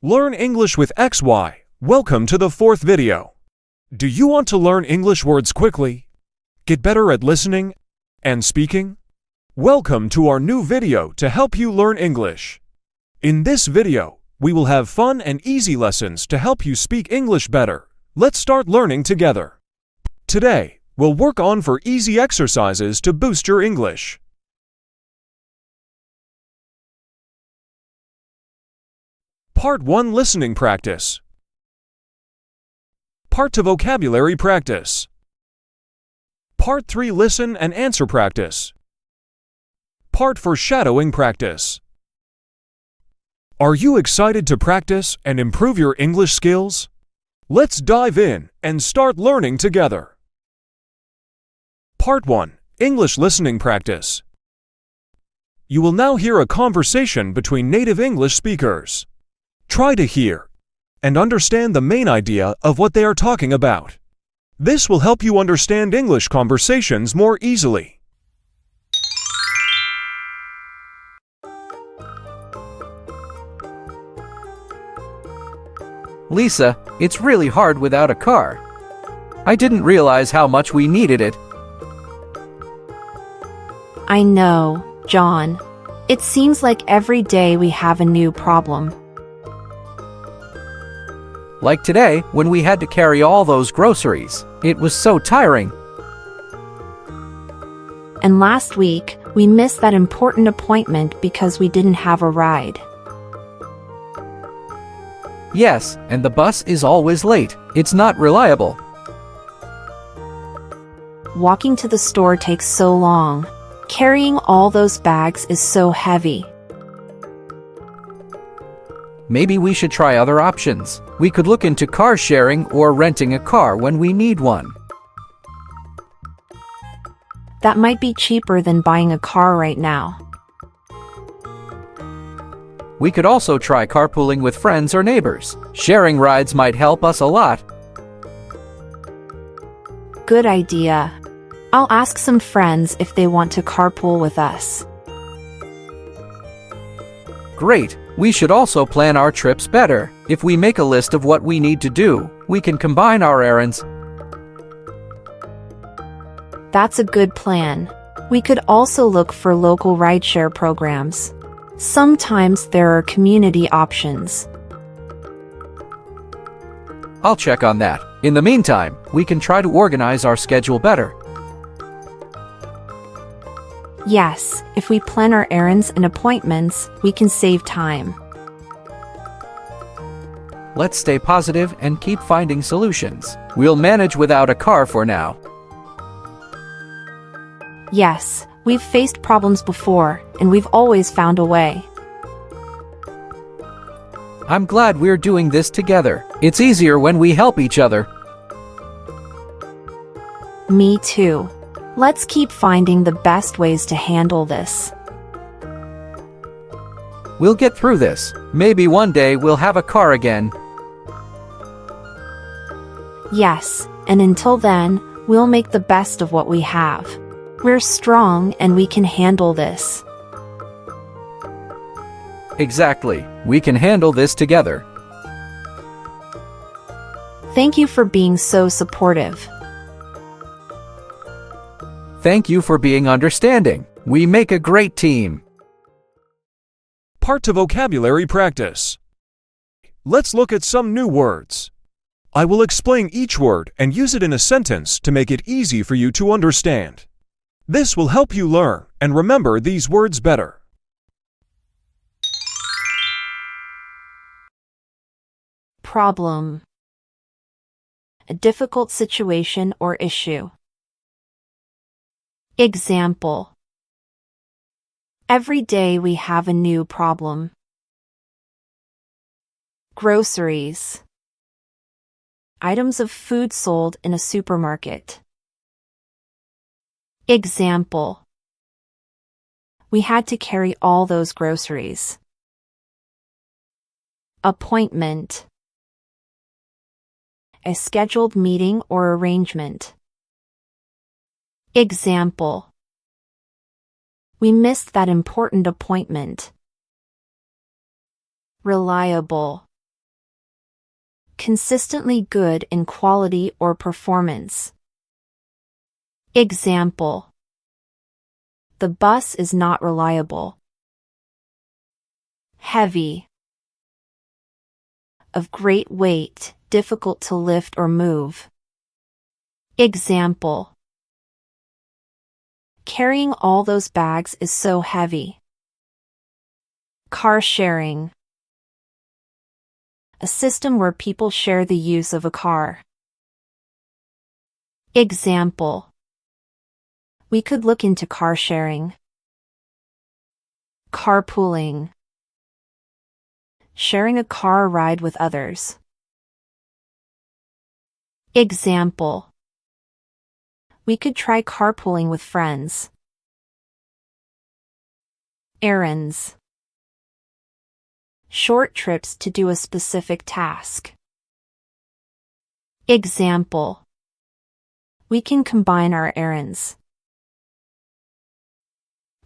Learn English with XY. Welcome to the fourth video. Do you want to learn English words quickly? Get better at listening and speaking? Welcome to our new video to help you learn English. In this video, we will have fun and easy lessons to help you speak English better. Let's start learning together. Today, we'll work on 4 easy exercises to boost your English. Part 1 Listening Practice. Part 2 Vocabulary Practice. Part 3 Listen and Answer Practice. Part 4 Shadowing Practice. Are you excited to practice and improve your English skills? Let's dive in and start learning together. Part 1 English Listening Practice. You will now hear a conversation between native English speakers. Try to hear and understand the main idea of what they are talking about. This will help you understand English conversations more easily. Lisa, it's really hard without a car. I didn't realize how much we needed it. I know, John. It seems like every day we have a new problem. Like today, when we had to carry all those groceries. It was so tiring. And last week, we missed that important appointment because we didn't have a ride. Yes, and the bus is always late. It's not reliable. Walking to the store takes so long. Carrying all those bags is so heavy. Maybe we should try other options. We could look into car sharing or renting a car when we need one. That might be cheaper than buying a car right now. We could also try carpooling with friends or neighbors. Sharing rides might help us a lot. Good idea. I'll ask some friends if they want to carpool with us. Great! We should also plan our trips better. If we make a list of what we need to do, we can combine our errands. That's a good plan. We could also look for local rideshare programs. Sometimes there are community options. I'll check on that. In the meantime, we can try to organize our schedule better. Yes, if we plan our errands and appointments, we can save time. Let's stay positive and keep finding solutions. We'll manage without a car for now. Yes, we've faced problems before, and we've always found a way. I'm glad we're doing this together. It's easier when we help each other. Me too. Let's keep finding the best ways to handle this. We'll get through this. Maybe one day we'll have a car again. Yes, and until then, we'll make the best of what we have. We're strong and we can handle this. Exactly. We can handle this together. Thank you for being so supportive. Thank you for being understanding. We make a great team. Part 2 Vocabulary Practice. Let's look at some new words. I will explain each word and use it in a sentence to make it easy for you to understand. This will help you learn and remember these words better. Problem. A difficult situation or issue. Example. Every day we have a new problem. Groceries. Items of food sold in a supermarket. Example. We had to carry all those groceries. Appointment. A scheduled meeting or arrangement. Example. We missed that important appointment. Reliable. consistently good in quality or performance. Example: the bus is not reliable. Heavy. Of great weight, difficult to lift or move. Example: carrying all those bags is so heavy. Car sharing. A system where people share the use of a car. Example: we could look into car sharing. Carpooling. Sharing a car ride with others. Example: we could try carpooling with friends. Errands. Short trips to do a specific task. Example: we can combine our errands.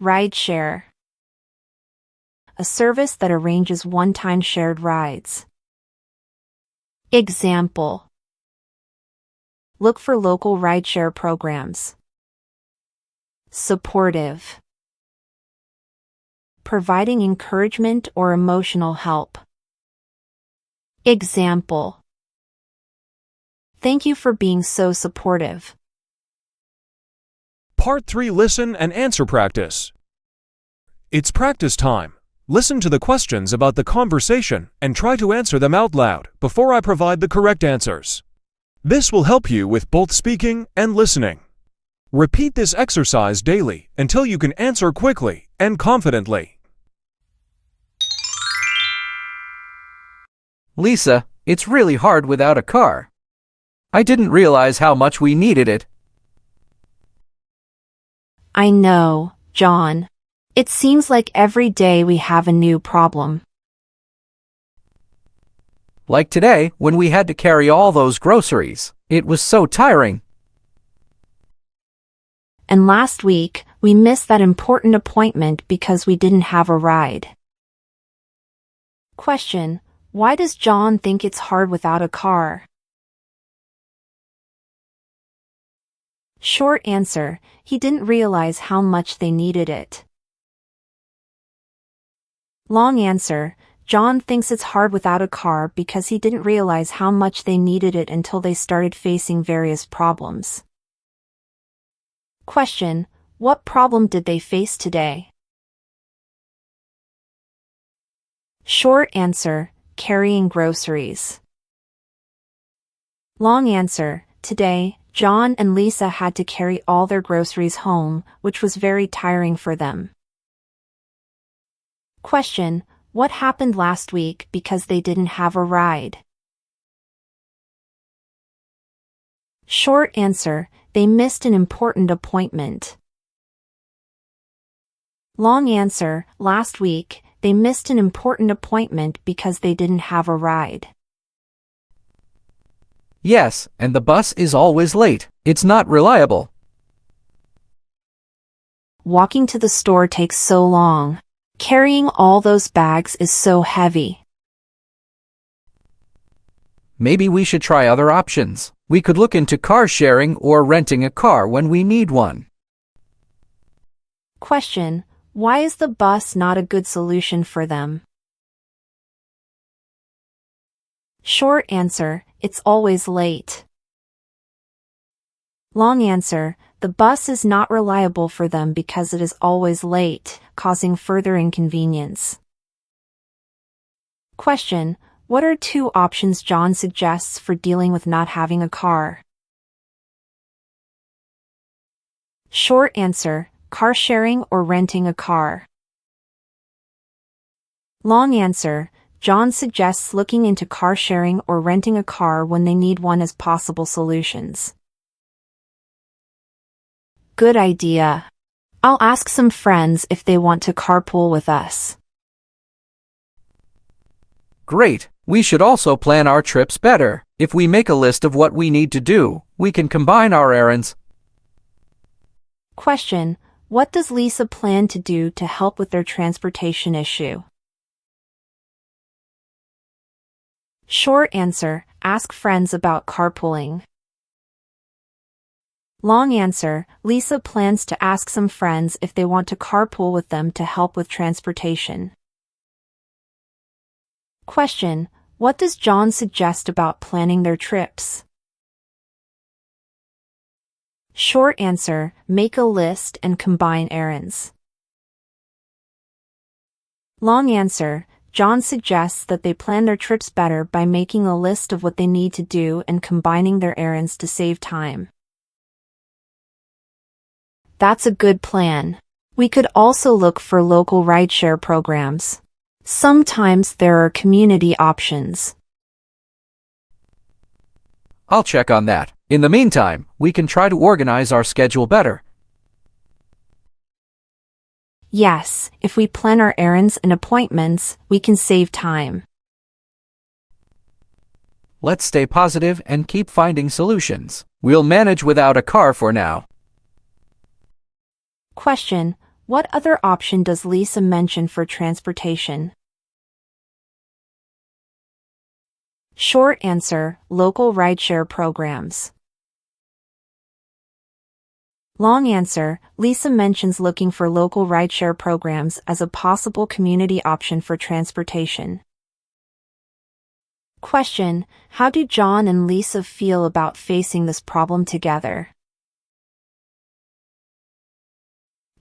Rideshare. A service that arranges one-time shared rides. Example: look for local rideshare programs. Supportive. Providing encouragement or emotional help. Example: thank you for being so supportive. Part 3: Listen and answer practice. It's practice time. Listen to the questions about the conversation and try to answer them out loud before I provide the correct answers. This will help you with both speaking and listening. Repeat this exercise daily until you can answer quickly and confidently. Lisa, it's really hard without a car. I didn't realize how much we needed it. I know, John. It seems like every day we have a new problem. Like today, when we had to carry all those groceries. It was so tiring. And last week, we missed that important appointment because we didn't have a ride. Question: why does John think it's hard without a car? Short answer: he didn't realize how much they needed it. Long answer: John thinks it's hard without a car because he didn't realize how much they needed it until they started facing various problems. Question: what problem did they face today? Short answer: carrying groceries. Long answer: today, John and Lisa had to carry all their groceries home, which was very tiring for them. Question: what happened last week because they didn't have a ride? Short answer: they missed an important appointment. Long answer: last week, they missed an important appointment because they didn't have a ride. Yes, and the bus is always late. It's not reliable. Walking to the store takes so long. Carrying all those bags is so heavy. Maybe we should try other options. We could look into car sharing or renting a car when we need one. Question: why is the bus not a good solution for them? Short answer: it's always late. Long answer: the bus is not reliable for them because it is always late, causing further inconvenience. Question: what are 2 options John suggests for dealing with not having a car? Short answer: car sharing or renting a car. Long answer: John suggests looking into car sharing or renting a car when they need one as possible solutions. Good idea. I'll ask some friends if they want to carpool with us. Great! We should also plan our trips better. If we make a list of what we need to do, we can combine our errands. Question: what does Lisa plan to do to help with their transportation issue? Short answer, ask friends about carpooling. Long answer, Lisa plans to ask some friends if they want to carpool with them to help with transportation. Question, what does John suggest about planning their trips? Short answer, make a list and combine errands. Long answer, John suggests that they plan their trips better by making a list of what they need to do and combining their errands to save time. That's a good plan. We could also look for local rideshare programs. Sometimes there are community options. I'll check on that. In the meantime, we can try to organize our schedule better. Yes, if we plan our errands and appointments, we can save time. Let's stay positive and keep finding solutions. We'll manage without a car for now. Question, what other option does Lisa mention for transportation? Short answer, local rideshare programs. Long answer, Lisa mentions looking for local rideshare programs as a possible community option for transportation. Question, how do John and Lisa feel about facing this problem together?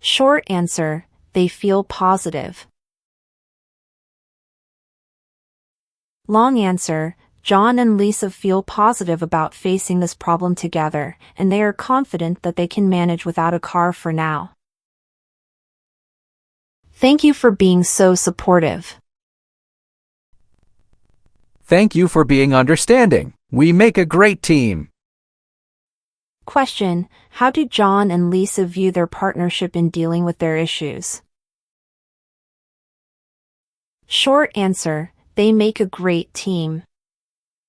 Short answer, they feel positive. Long answer, John and Lisa feel positive about facing this problem together, and they are confident that they can manage without a car for now. Thank you for being so supportive. Thank you for being understanding. We make a great team. Question, how do John and Lisa view their partnership in dealing with their issues? Short answer, they make a great team.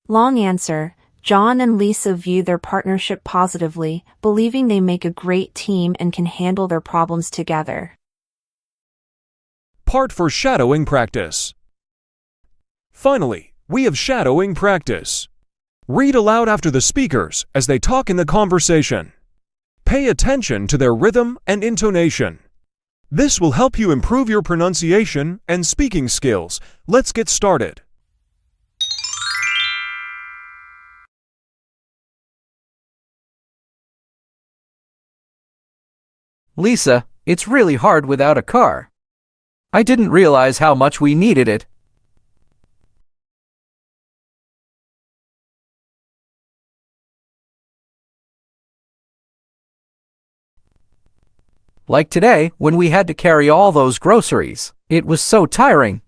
Long answer, John and Lisa view their partnership positively, believing they make a great team and can handle their problems together. Part for shadowing practice. Finally, we have shadowing practice. Read aloud after the speakers as they talk in the conversation. Pay attention to their rhythm and intonation. This will help you improve your pronunciation and speaking skills. Let's get started. Lisa, it's really hard without a car. I didn't realize how much we needed it. Like today, when we had to carry all those groceries. It was so tiring.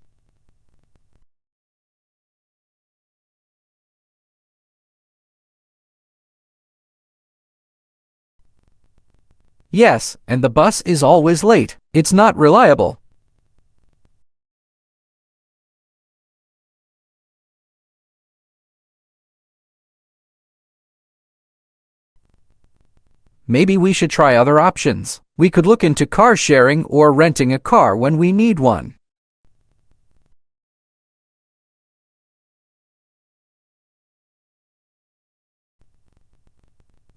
Yes, and the bus is always late. It's not reliable. Maybe we should try other options. We could look into car sharing or renting a car when we need one.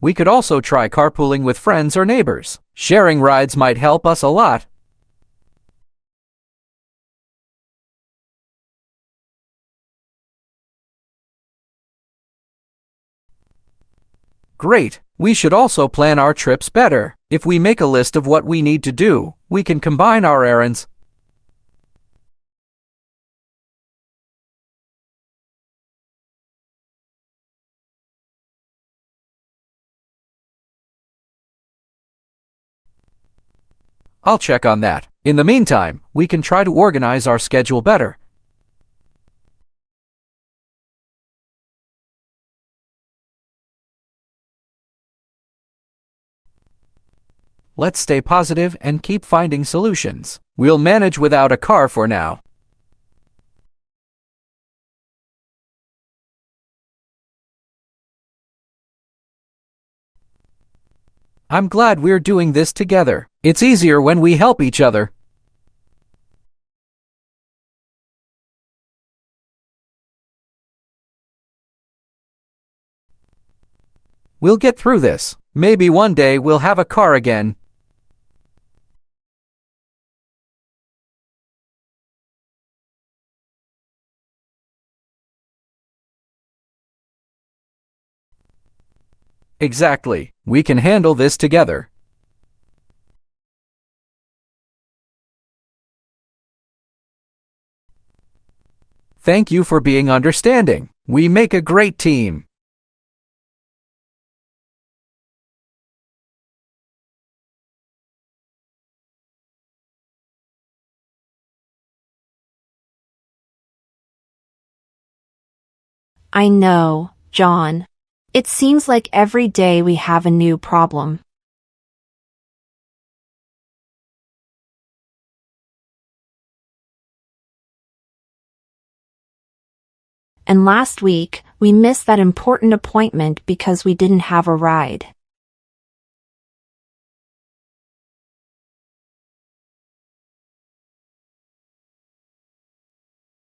We could also try carpooling with friends or neighbors. Sharing rides might help us a lot. Great! We should also plan our trips better. If we make a list of what we need to do, we can combine our errands. I'll check on that. In the meantime, we can try to organize our schedule better. Let's stay positive and keep finding solutions. We'll manage without a car for now. I'm glad we're doing this together. It's easier when we help each other. We'll get through this. Maybe one day we'll have a car again. Exactly. We can handle this together. Thank you for being understanding. We make a great team. I know, John. It seems like every day we have a new problem. And last week, we missed that important appointment because we didn't have a ride.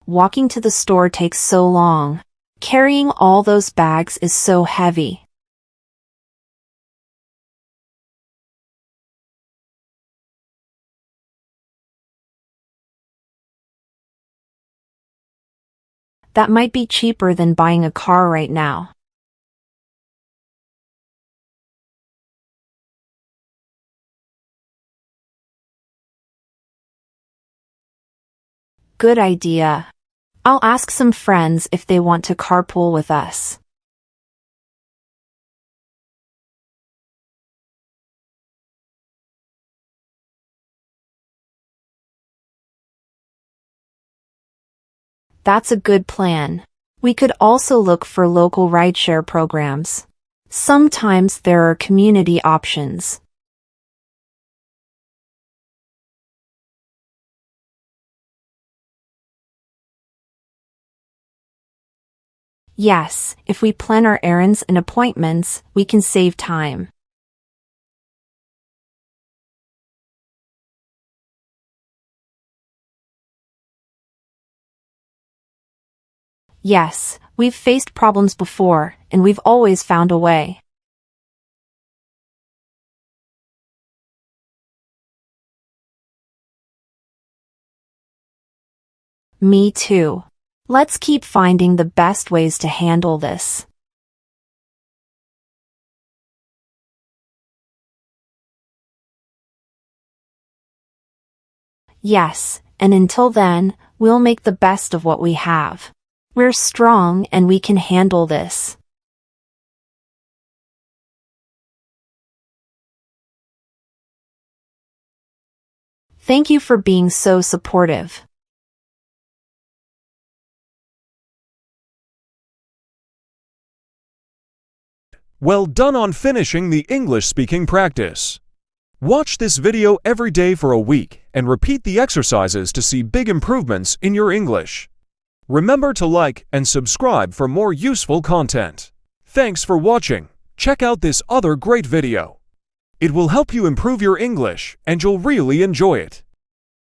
Walking to the store takes so long. Carrying all those bags is so heavy. That might be cheaper than buying a car right now. Good idea. I'll ask some friends if they want to carpool with us. That's a good plan. We could also look for local rideshare programs. Sometimes there are community options. Yes, if we plan our errands and appointments, we can save time. Yes, we've faced problems before, and we've always found a way. Me too. Let's keep finding the best ways to handle this. Yes, and until then, we'll make the best of what we have. We're strong and we can handle this. Thank you for being so supportive. Well done on finishing the English speaking practice. Watch this video every day for a week and repeat the exercises to see big improvements in your English. Remember to like and subscribe for more useful content. Thanks for watching. Check out this other great video. It will help you improve your English and you'll really enjoy it.